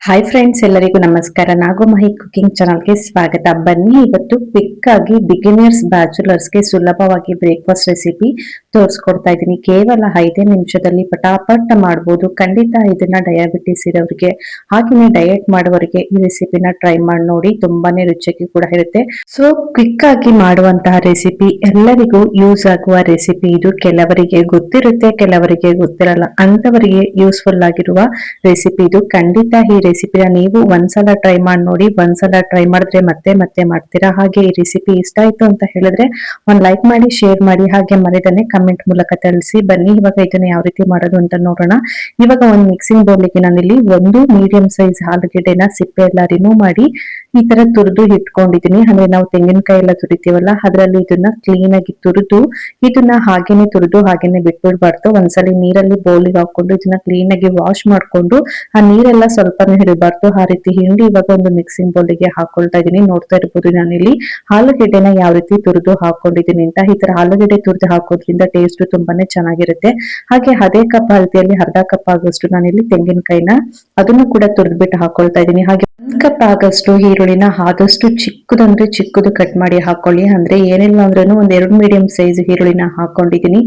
Hi friends, ಎಲ್ಲರಿಗೂ ನಮಸ್ಕಾರ. ನಾಗುಮಹಿ cooking ಚಾನಲ್ಗೆ ಸ್ವಾಗತ. ಬನ್ನಿ, ಇವತ್ತು ಕ್ವಿಕ್ ಆಗಿ ಬಿಗಿನರ್ಸ್ ಬ್ಯಾಚುಲರ್ಸ್ಗೆ ಸುಲಭವಾಗಿ ಬ್ರೇಕ್ಫಾಸ್ಟ್ ರೆಸಿಪಿ ತೋರಿಸ್ಕೊಡ್ತಾ ಇದ್ದೀನಿ. ಕೇವಲ 5 ನಿಮಿಷದಲ್ಲಿ ಪಟಾಪಟ್ ಮಾಡ್ಬೋದು. ಖಂಡಿತ ಇದನ್ನ ಡಯಾಬಿಟಿಸ್ ಇರೋರಿಗೆ ಹಾಗೆಯೇ ಡಯಟ್ ಮಾಡೋರಿಗೆ ಈ ರೆಸಿಪಿನ ಟ್ರೈ ಮಾಡಿ ನೋಡಿ. ತುಂಬಾನೇ ರುಚಿಯಾಗಿ ಕೂಡ ಇರುತ್ತೆ. ಸೊ ಕ್ವಿಕ್ ಆಗಿ ಮಾಡುವಂತಹ ರೆಸಿಪಿ, ಎಲ್ಲರಿಗೂ ಯೂಸ್ ಆಗುವ ರೆಸಿಪಿ ಇದು. ಕೆಲವರಿಗೆ ಗೊತ್ತಿರುತ್ತೆ, ಕೆಲವರಿಗೆ ಗೊತ್ತಿರಲ್ಲ. ಅಂತವರಿಗೆ ಯೂಸ್ಫುಲ್ ಆಗಿರುವ ರೆಸಿಪಿ ಇದು. ಖಂಡಿತ ಈ ರೆಸಿಪಿನ ನೀವು ಒಂದ್ಸಲ ಟ್ರೈ ಮಾಡಿ ನೋಡಿ. ಒಂದ್ಸಲ ಟ್ರೈ ಮಾಡಿದ್ರೆ ಮತ್ತೆ ಮತ್ತೆ ಮಾಡ್ತೀರಾ. ಹಾಗೆ ಈ ರೆಸಿಪಿ ಇಷ್ಟ ಆಯ್ತು ಅಂತ ಹೇಳಿದ್ರೆ ಒಂದ್ ಲೈಕ್ ಮಾಡಿ, ಶೇರ್ ಮಾಡಿ, ಹಾಗೆ ಮರಿದನ್ನೇ ಕಮೆಂಟ್ ಮೂಲಕ ತಿಳಿಸಿ. ಬನ್ನಿ, ಇವಾಗ ಇದನ್ನ ಯಾವ ರೀತಿ ಮಾಡೋದು ಅಂತ ನೋಡೋಣ. ಇವಾಗ ಒಂದು ಮಿಕ್ಸಿಂಗ್ ಬೌಲ್ಗೆ ನಾನಿಲ್ಲಿ ಒಂದು ಮೀಡಿಯಂ ಸೈಜ್ ಆಲೂಗೆಡ್ಡೆನ ಸಿಪ್ಪೆ ಎಲ್ಲ ರಿಮೂವ್ ಮಾಡಿ ಈ ತರ ತುರಿದು ಇಟ್ಕೊಂಡಿದೀನಿ. ಅಂದ್ರೆ ನಾವು ತೆಂಗಿನಕಾಯಿ ಎಲ್ಲ ತುರಿತೀವಲ್ಲ, ಅದ್ರಲ್ಲಿ ಇದನ್ನ ಕ್ಲೀನ್ ಆಗಿ ತುರಿದು ಇದನ್ನ ಹಾಗೇನೆ ತುರಿದು ಹಾಗೇನೆ ಬಿಟ್ಬಿಡ್ಬಾರ್ದು. ಒಂದ್ಸಲಿ ನೀರಲ್ಲಿ ಬೌಲಿಗೆ ಹಾಕೊಂಡು ಇದನ್ನ ಕ್ಲೀನ್ ಆಗಿ ವಾಶ್ ಮಾಡ್ಕೊಂಡು ಆ ನೀರೆಲ್ಲ ಸ್ವಲ್ಪನೂ ಹಿಡಿಬಾರ್ದು. ಆ ರೀತಿ ಹಿಂಡಿ ಇವಾಗ ಒಂದು ಮಿಕ್ಸಿಂಗ್ ಬೌಲಿಗೆ ಹಾಕೊಳ್ತಾ ಇದೀನಿ. ನೋಡ್ತಾ ಇರ್ಬೋದು ನಾನಿಲ್ಲಿ ಆಲೂಗೆಡ್ಡೆನ ಯಾವ ರೀತಿ ತುರಿದು ಹಾಕೊಂಡಿದೀನಿ ಅಂತ. ಈ ತರ ಆಲೂಗೆಡ್ಡೆ ತುರಿದು ಹಾಕೋದ್ರಿಂದ ಟೇಸ್ಟ್ ತುಂಬಾನೇ ಚೆನ್ನಾಗಿರುತ್ತೆ. ಹಾಗೆ ಅದೇ ಕಪ್ ಅಳತೆಯಲ್ಲಿ ಅರ್ಧ ಕಪ್ ಆಗೋಷ್ಟು ನಾನಿಲ್ಲಿ ತೆಂಗಿನಕಾಯಿನ ಅದನ್ನು ಕೂಡ ತುರಿದ್ಬಿಟ್ಟು ಹಾಕೊಳ್ತಾ ಇದೀನಿ. ಹಾಗೆ 1 ಕಪ್ ಆಗಷ್ಟು ಈರುಳ್ಳಿನ ಆದಷ್ಟು ಚಿಕ್ಕದಂದ್ರೆ ಚಿಕ್ಕದು ಕಟ್ ಮಾಡಿ ಹಾಕೊಳ್ಳಿ. ಅಂದ್ರೆ ಏನಿಲ್ಲ ಅಂದ್ರೂ ಒಂದ್ 2 ಮೀಡಿಯಂ ಸೈಜ್ ಈರುಳ್ಳಿನ ಹಾಕೊಂಡಿದೀನಿ.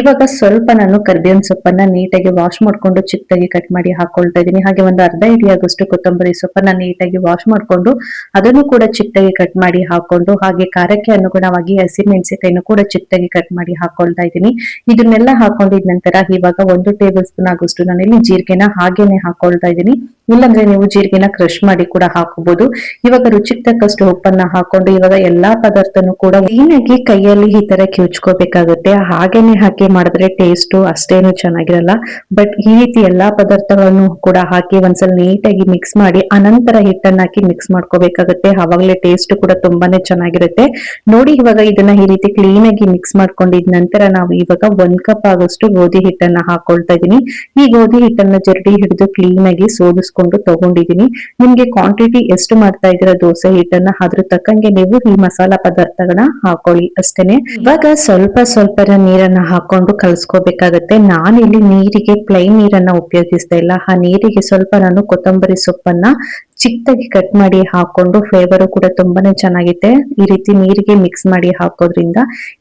ಇವಾಗ ಸ್ವಲ್ಪ ನಾನು ಕರ್ಬೇವಿನ ಸೊಪ್ಪನ್ನ ನೀಟಾಗಿ ವಾಶ್ ಮಾಡ್ಕೊಂಡು ಚಿಕ್ಕದಾಗಿ ಕಟ್ ಮಾಡಿ ಹಾಕೊಳ್ತಾ ಇದೀನಿ. ಹಾಗೆ ಒಂದು ಅರ್ಧ ಹಿಡಿಯಾಗಷ್ಟು ಕೊತ್ತಂಬರಿ ಸೊಪ್ಪನ್ನ ನೀಟಾಗಿ ವಾಶ್ ಮಾಡ್ಕೊಂಡು ಅದನ್ನು ಕೂಡ ಚಿಕ್ಕದಾಗಿ ಕಟ್ ಮಾಡಿ ಹಾಕೊಂಡು, ಹಾಗೆ ಖಾರಕ್ಕೆ ಅನುಗುಣವಾಗಿ ಹಸಿಮೆಣಸಿನಕಾಯಿನೂ ಕೂಡ ಚಿಕ್ಕದಾಗಿ ಕಟ್ ಮಾಡಿ ಹಾಕೊಳ್ತಾ ಇದೀನಿ. ಇದನ್ನೆಲ್ಲ ಹಾಕೊಂಡಿದ ನಂತರ ಇವಾಗ 1 ಟೇಬಲ್ ಸ್ಪೂನ್ ಆಗೋಷ್ಟು ನಾನಿಲ್ಲಿ ಜೀರಿಗೆನ ಹಾಗೇನೆ ಹಾಕೊಳ್ತಾ ಇದೀನಿ. ಇಲ್ಲಾಂದ್ರೆ ನೀವು ಜೀರಿಗೆನ ಕ್ರಶ್ ಮಾಡಿ ಕೂಡ ಹಾಕಬಹುದು. ಇವಾಗ ರುಚಿಗೆ ತಕ್ಕಷ್ಟು ಉಪ್ಪನ್ನ ಹಾಕೊಂಡು ಇವಾಗ ಎಲ್ಲಾ ಪದಾರ್ಥನು ಕೂಡ ಕ್ಲೀನಾಗಿ ಕೈಯಲ್ಲಿ ಈ ತರ ಕಿವುಚ್ಕೋಬೇಕಾಗುತ್ತೆ. ಹಾಗೇನೆ ಹಾಕಿ ಮಾಡಿದ್ರೆ ಟೇಸ್ಟ್ ಅಷ್ಟೇನು ಚೆನ್ನಾಗಿರಲ್ಲ. ಬಟ್ ಈ ರೀತಿ ಎಲ್ಲಾ ಪದಾರ್ಥಗಳನ್ನು ಕೂಡ ಹಾಕಿ ಒಂದ್ಸಲ ನೀಟಾಗಿ ಮಿಕ್ಸ್ ಮಾಡಿ ಅನಂತರ ಹಿಟ್ಟನ್ನ ಹಾಕಿ ಮಿಕ್ಸ್ ಮಾಡ್ಕೋಬೇಕಾಗುತ್ತೆ. ಆವಾಗಲೇ ಟೇಸ್ಟ್ ಕೂಡ ತುಂಬಾನೇ ಚೆನ್ನಾಗಿರುತ್ತೆ. ನೋಡಿ, ಇವಾಗ ಇದನ್ನ ಈ ರೀತಿ ಕ್ಲೀನ್ ಆಗಿ ಮಿಕ್ಸ್ ಮಾಡ್ಕೊಂಡಿದ ನಂತರ ನಾವು ಇವಾಗ 1 ಕಪ್ ಆಗೋಷ್ಟು ಗೋಧಿ ಹಿಟ್ಟನ್ನ ಹಾಕೊಳ್ತಾ ಇದೀನಿ. ಈ ಗೋಧಿ ಹಿಟ್ಟನ್ನ ಜರಡಿ ಹಿಡಿದು ಕ್ಲೀನ್ ಆಗಿ ಸೋದಿಸ್ಕೊಂಡು ತಗೊಂಡಿದೀನಿ. ನಿಮ್ಗೆ ಕ್ವಾಂಟಿಟಿ ಎಷ್ಟು ಮಾಡ್ತಾ ಇದೀರಾ ದೋಸೆ ಹಿಟ್ಟನ್ನ, ಅದ್ರ ತಕ್ಕಂಗೆ ನೀವು ಈ ಮಸಾಲಾ ಪದಾರ್ಥಗಳನ್ನ ಹಾಕೊಳ್ಳಿ ಅಷ್ಟೇನೆ. ಇವಾಗ ಸ್ವಲ್ಪ ನೀರನ್ನ ಹಾಕೊಂಡು ಕಲ್ಸ್ಕೋಬೇಕಾಗತ್ತೆ. ನಾನಿಲ್ಲಿ ನೀರಿಗೆ ಪ್ಲೈನ್ ನೀರನ್ನ ಉಪಯೋಗಿಸ್ತಾ ಇಲ್ಲ. ಆ ನೀರಿಗೆ ಸ್ವಲ್ಪ ನಾನು ಕೊತ್ತಂಬರಿ ಸೊಪ್ಪನ್ನ ಚಿಕ್ಕದಾಗಿ ಕಟ್ ಮಾಡಿ ಹಾಕೊಂಡು, ಫ್ಲೇವರ್ ಕೂಡ ತುಂಬಾನೇ ಚೆನ್ನಾಗಿದೆ ಈ ರೀತಿ ನೀರಿಗೆ ಮಿಕ್ಸ್ ಮಾಡಿ ಹಾಕೋದ್ರಿಂದ.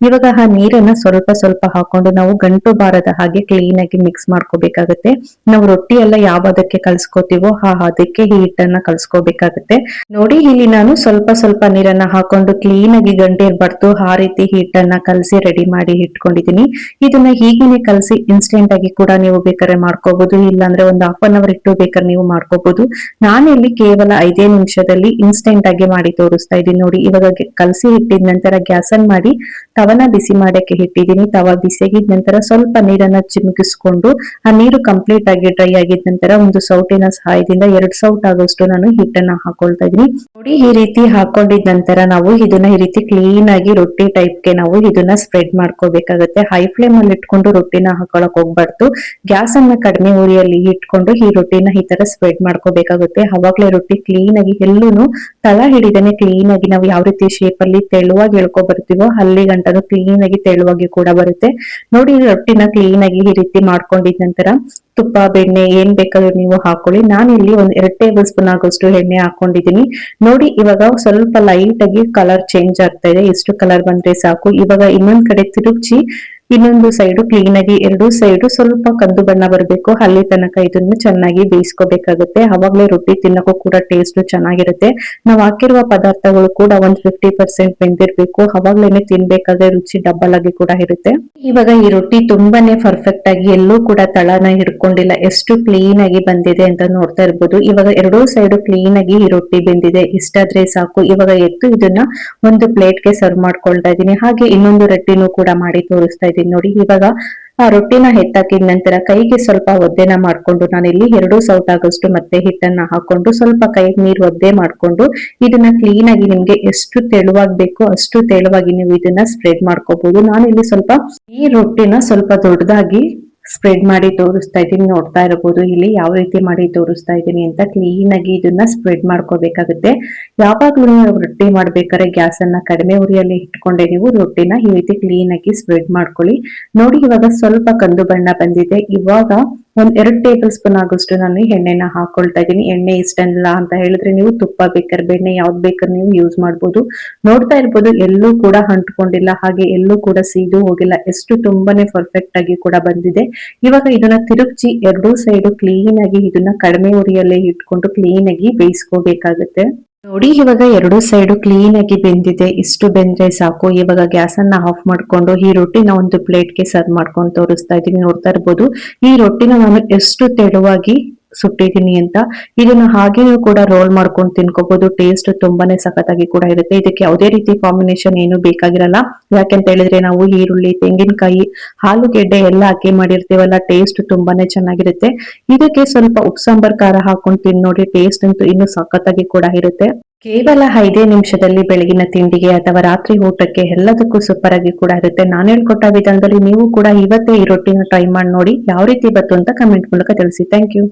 ಇವಾಗ ಆ ನೀರನ್ನ ಸ್ವಲ್ಪ ಹಾಕೊಂಡು ನಾವು ಗಂಟು ಬಾರದ ಹಾಗೆ ಕ್ಲೀನ್ ಆಗಿ ಮಿಕ್ಸ್ ಮಾಡ್ಕೋಬೇಕಾಗತ್ತೆ. ನಾವು ರೊಟ್ಟಿ ಎಲ್ಲ ಯಾವ ಅದಕ್ಕೆ ಕಲ್ಸ್ಕೋತೀವೋ ಅದಕ್ಕೆ ಈ ಹಿಟ್ಟನ್ನ ಕಲ್ಸ್ಕೋಬೇಕಾಗತ್ತೆ. ನೋಡಿ, ಇಲ್ಲಿ ನಾನು ಸ್ವಲ್ಪ ನೀರನ್ನ ಹಾಕೊಂಡು ಕ್ಲೀನ್ ಆಗಿ ಗಂಟೆ ಇರ್ಬಾರ್ದು ಆ ರೀತಿ ಹಿಟ್ಟನ್ನ ಕಲಸಿ ರೆಡಿ ಮಾಡಿ ಇಟ್ಕೊಂಡಿದೀನಿ. ಇದನ್ನ ಹೀಗೇನೆ ಕಲಸಿ ಇನ್ಸ್ಟೆಂಟ್ ಆಗಿ ಕೂಡ ನೀವು ಬೇಕಾದ್ರೆ ಮಾಡ್ಕೋಬಹುದು. ಇಲ್ಲಾಂದ್ರೆ ಒಂದು 1/2 ಅವರ್ ಇಟ್ಟು ಬೇಕಾದ್ರೆ ನೀವು ಮಾಡ್ಕೋಬಹುದು. ನಾನಿಲ್ಲಿ ಕೇವಲ 5 ನಿಮಿಷದಲ್ಲಿ ಇನ್ಸ್ಟೆಂಟ್ ಆಗಿ ಮಾಡಿ ತೋರಿಸ್ತಾ ಇದ್ದೀನಿ. ನೋಡಿ, ಇವಾಗ ಕಲಸಿ ಇಟ್ಟಿದ ನಂತರ ಗ್ಯಾಸ್ ಅನ್ ಮಾಡಿ ತವನ ಬಿಸಿ ಮಾಡಕ್ಕೆ ಇಟ್ಟಿದ್ದೀನಿ. ತವ ಬಿಸಿಯಾಗಿದ ನಂತರ ಸ್ವಲ್ಪ ನೀರನ್ನ ಚಿಮುಕಿಸ್ಕೊಂಡು ಆ ನೀರು ಕಂಪ್ಲೀಟ್ ಆಗಿ ಡ್ರೈ ಆಗಿದ ನಂತರ ಒಂದು ಸೌಟಿನ ಸಹಾಯದಿಂದ 2 ಸೌಟ್ ಆಗೋಷ್ಟು ನಾನು ಹಿಟ್ಟನ್ನ ಹಾಕೊಳ್ತಾ ಇದೀನಿ. ನೋಡಿ, ಈ ರೀತಿ ಹಾಕೊಂಡಿದ ನಂತರ ನಾವು ಇದನ್ನ ಈ ರೀತಿ ಕ್ಲೀನ್ ಆಗಿ ರೊಟ್ಟಿ ಟೈಪ್ಗೆ ನಾವು ಇದನ್ನ ಸ್ಪ್ರೆಡ್ ಮಾಡ್ಕೋಬೇಕಾಗತ್ತೆ. ಹೈ ಫ್ಲೇಮ್ ಅಲ್ಲಿ ಇಟ್ಕೊಂಡು ರೊಟ್ಟಿನ ಹಾಕೊಳಕ್ ಹೋಗ್ಬಾರ್ದು. ಗ್ಯಾಸ್ ಅನ್ನ ಕಡಿಮೆ ಉರಿಯಲ್ಲಿ ಇಟ್ಕೊಂಡು ಈ ರೊಟ್ಟಿನ ಈ ತರ ಸ್ಪ್ರೆಡ್ ಮಾಡ್ಕೋಬೇಕಾಗುತ್ತೆ. ಅವಾಗ್ಲೇ ರೊಟ್ಟಿ ಕ್ಲೀನ್ ಆಗಿ ಎಲ್ಲೂನು ತಳ ಹಿಡಿದೇನೆ ಕ್ಲೀನ್ ಆಗಿ ನಾವು ಯಾವ ರೀತಿ ಶೇಪ್ ಅಲ್ಲಿ ತೆಳುವಾಗಿ ಎಳ್ಕೊ ಬರ್ತೀವೋ ಅಲ್ಲಿ ಗಂಟನು ಕ್ಲೀನ್ ಆಗಿ ತೆಳುವಾಗಿ ಕೂಡ ಬರುತ್ತೆ. ನೋಡಿ, ರೊಟ್ಟಿನ ಕ್ಲೀನ್ ಆಗಿ ಈ ರೀತಿ ಮಾಡ್ಕೊಂಡಿದ ನಂತರ ತುಪ್ಪ, ಬೆಣ್ಣೆ ಏನ್ ಬೇಕಾದ್ರೂ ನೀವು ಹಾಕೊಳ್ಳಿ. ನಾನು ಇಲ್ಲಿ ಒಂದ್ 2 ಟೇಬಲ್ ಸ್ಪೂನ್ ಆಗೋಷ್ಟು ಎಣ್ಣೆ ಹಾಕೊಂಡಿದೀನಿ. ನೋಡಿ, ಇವಾಗ ಸ್ವಲ್ಪ ಲೈಟ್ ಆಗಿ ಕಲರ್ ಚೇಂಜ್ ಆಗ್ತಾ ಇದೆ. ಇಷ್ಟು ಕಲರ್ ಬಂದ್ರೆ ಸಾಕು. ಇವಾಗ ಇನ್ನೊಂದ್ ಕಡೆ ತಿರುಗಿಸಿ ಇನ್ನೊಂದು ಸೈಡು ಕ್ಲೀನ್ ಆಗಿ 2 ಸೈಡು ಸ್ವಲ್ಪ ಕಂದು ಬಣ್ಣ ಬರಬೇಕು. ಅಲ್ಲಿ ತನಕ ಇದನ್ನು ಚೆನ್ನಾಗಿ ಬೇಯಿಸ್ಕೋಬೇಕಾಗುತ್ತೆ. ಅವಾಗ್ಲೇ ರೊಟ್ಟಿ ತಿನ್ನಕ್ಕೂ ಕೂಡ ಟೇಸ್ಟ್ ಚೆನ್ನಾಗಿರುತ್ತೆ. ನಾವು ಹಾಕಿರುವ ಪದಾರ್ಥಗಳು ಕೂಡ ಒಂದ್ 50% ಬೆಂದಿರ್ಬೇಕು. ಅವಾಗ್ಲೇನೆ ತಿನ್ಬೇಕಾದ್ರೆ ರುಚಿ ಡಬಲ್ ಆಗಿ ಕೂಡ ಇರುತ್ತೆ. ಇವಾಗ ಈ ರೊಟ್ಟಿ ತುಂಬಾನೇ ಪರ್ಫೆಕ್ಟ್ ಆಗಿ ಎಲ್ಲೂ ಕೂಡ ತಳನ ಹಿಡ್ಕೊಂಡಿಲ್ಲ. ಎಷ್ಟು ಕ್ಲೀನ್ ಆಗಿ ಬಂದಿದೆ ಅಂತ ನೋಡ್ತಾ ಇರ್ಬೋದು. ಇವಾಗ 2 ಸೈಡು ಕ್ಲೀನ್ ಆಗಿ ಈ ರೊಟ್ಟಿ ಬೆಂದಿದೆ. ಇಷ್ಟಾದ್ರೆ ಸಾಕು. ಇವಾಗ ಎತ್ತು ಇದನ್ನ ಒಂದು ಪ್ಲೇಟ್ಗೆ ಸರ್ವ್ ಮಾಡ್ಕೊಳ್ತಾ ಇದೀನಿ. ಹಾಗೆ ಇನ್ನೊಂದು ರೊಟ್ಟಿನೂ ಕೂಡ ಮಾಡಿ ತೋರಿಸ್ತಾ ಇದೀನಿ. ನೋಡಿ, ಇವಾಗ ಆ ರೊಟ್ಟಿನ ಎತ್ತಾಕಿದ ನಂತರ ಕೈಗೆ ಸ್ವಲ್ಪ ಒದ್ದೆನ ಮಾಡ್ಕೊಂಡು ನಾನಿಲ್ಲಿ 2 ಸೌಟ್ ಆಗೋಷ್ಟು ಮತ್ತೆ ಹಿಟ್ಟನ್ನ ಹಾಕೊಂಡು ಸ್ವಲ್ಪ ಕೈಗೆ ನೀರು ಒದ್ದೆ ಮಾಡ್ಕೊಂಡು ಇದನ್ನ ಕ್ಲೀನ್ ಆಗಿ ನಿಮ್ಗೆ ಎಷ್ಟು ತೆಳುವಾಗಿ ಬೇಕೋ ಅಷ್ಟು ತೆಳುವಾಗಿ ನೀವು ಇದನ್ನ ಸ್ಪ್ರೆಡ್ ಮಾಡ್ಕೋಬಹುದು. ನಾನಿಲ್ಲಿ ಸ್ವಲ್ಪ ಈ ರೊಟ್ಟಿನ ಸ್ವಲ್ಪ ದೊಡ್ಡದಾಗಿ ಸ್ಪ್ರೆಡ್ ಮಾಡಿ ತೋರಿಸ್ತಾ ಇದ್ದೀನಿ. ನೋಡ್ತಾ ಇರಬಹುದು ಇಲ್ಲಿ ಯಾವ ರೀತಿ ಮಾಡಿ ತೋರಿಸ್ತಾ ಇದ್ದೀನಿ ಅಂತ. ಕ್ಲೀನ್ ಆಗಿ ಇದನ್ನ ಸ್ಪ್ರೆಡ್ ಮಾಡ್ಕೋಬೇಕಾಗುತ್ತೆ. ಯಾವಾಗ್ಲೂ ನೀವು ರೊಟ್ಟಿ ಮಾಡ್ಬೇಕಾದ್ರೆ ಗ್ಯಾಸ್ ಅನ್ನ ಕಡಿಮೆ ಉರಿಯಲ್ಲಿ ಇಟ್ಕೊಂಡೆ ನೀವು ರೊಟ್ಟಿನ ಈ ರೀತಿ ಕ್ಲೀನ್ ಆಗಿ ಸ್ಪ್ರೆಡ್ ಮಾಡ್ಕೊಳ್ಳಿ. ನೋಡಿ, ಇವಾಗ ಸ್ವಲ್ಪ ಕಂದು ಬಣ್ಣ ಬಂದಿದೆ. ಇವಾಗ ಒಂದ್ 2 ಟೇಬಲ್ ಸ್ಪೂನ್ ಆಗೋಷ್ಟು ನಾನು ಎಣ್ಣೆನ ಹಾಕೊಳ್ತಾ ಇದ್ದೀನಿ. ಎಣ್ಣೆ ಇಷ್ಟಲ್ಲ ಅಂತ ಹೇಳಿದ್ರೆ ನೀವು ತುಪ್ಪ ಬೇಕಾದ್ರೆ ಬೆಣ್ಣೆ ಯಾವ್ದು ಬೇಕಾದ್ರೆ ನೀವು ಯೂಸ್ ಮಾಡ್ಬೋದು. ನೋಡ್ತಾ ಇರ್ಬೋದು ಎಲ್ಲೂ ಕೂಡ ಅಂಟ್ಕೊಂಡಿಲ್ಲ, ಹಾಗೆ ಎಲ್ಲೂ ಕೂಡ ಸೀದು ಹೋಗಿಲ್ಲ, ಎಷ್ಟು ತುಂಬಾನೇ ಪರ್ಫೆಕ್ಟ್ ಆಗಿ ಕೂಡ ಬಂದಿದೆ. ಇವಾಗ ಇದನ್ನ ತಿರುಗ್ಸಿ ಎರಡೂ ಸೈಡು ಕ್ಲೀನ್ ಆಗಿ ಇದನ್ನ ಕಡಿಮೆ ಉರಿಯಲ್ಲೇ ಇಟ್ಕೊಂಡು ಕ್ಲೀನ್ ಆಗಿ ಬೇಯಿಸ್ಕೋಬೇಕಾಗುತ್ತೆ. ನೋಡಿ ಇವಾಗ ಎರಡೂ ಸೈಡು ಕ್ಲೀನ್ ಆಗಿ ಬೆಂದಿದೆ. ಇಷ್ಟು ಬೆಂದ್ರೆ ಸಾಕು. ಇವಾಗ ಗ್ಯಾಸ್ ಅನ್ನ ಆಫ್ ಮಾಡ್ಕೊಂಡು ಈ ರೊಟ್ಟಿನ ಒಂದು ಪ್ಲೇಟ್ಗೆ ಸರ್ವ್ ಮಾಡ್ಕೊಂಡು ತೋರಿಸ್ತಾ ಇದ್ದೀನಿ. ನೋಡ್ತಾ ಇರ್ಬೋದು ಈ ರೊಟ್ಟಿನ ನಾನು ಎಷ್ಟು ತೆಳುವಾಗಿ ಸುಟ್ಟಿದ್ದೀನಿ ಅಂತ. ಇದನ್ನ ಹಾಗೇನೂ ಕೂಡ ರೋಲ್ ಮಾಡ್ಕೊಂಡು ತಿನ್ಕೋಬಹುದು. ಟೇಸ್ಟ್ ತುಂಬಾನೇ ಸಖತ್ತಾಗಿ ಕೂಡ ಇರುತ್ತೆ. ಇದಕ್ಕೆ ಯಾವುದೇ ರೀತಿ ಕಾಂಬಿನೇಷನ್ ಏನು ಬೇಕಾಗಿರಲ್ಲ. ಯಾಕೆಂತ ಹೇಳಿದ್ರೆ ನಾವು ಈರುಳ್ಳಿ, ತೆಂಗಿನಕಾಯಿ, ಆಲೂಗೆಡ್ಡೆ ಎಲ್ಲ ಹಾಕಿ ಮಾಡಿರ್ತೀವಲ್ಲ, ಟೇಸ್ಟ್ ತುಂಬಾನೇ ಚೆನ್ನಾಗಿರುತ್ತೆ. ಇದಕ್ಕೆ ಸ್ವಲ್ಪ ಉಪ್ಪು ಸಾಂಬಾರ್ ಖಾರ ಹಾಕೊಂಡು ತಿನ್ ನೋಡಿ, ಟೇಸ್ಟ್ ಅಂತೂ ಇನ್ನು ಸಖತ್ತಾಗಿ ಕೂಡ ಇರುತ್ತೆ. ಕೇವಲ 5 ನಿಮಿಷದಲ್ಲಿ ಬೆಳಗಿನ ತಿಂಡಿಗೆ ಅಥವಾ ರಾತ್ರಿ ಊಟಕ್ಕೆ ಎಲ್ಲದಕ್ಕೂ ಸೂಪರ್ ಆಗಿ ಕೂಡ ಇರುತ್ತೆ. ನಾನು ಹೇಳ್ಕೊಟ್ಟ ವಿಧಾನದಲ್ಲಿ ನೀವು ಕೂಡ ಇವತ್ತೇ ಈ ರೊಟ್ಟಿನ ಟ್ರೈ ಮಾಡಿ ನೋಡಿ. ಯಾವ ರೀತಿ ಬಂತು ಅಂತ ಕಮೆಂಟ್ ಮೂಲಕ ತಿಳಿಸಿ. Thank you.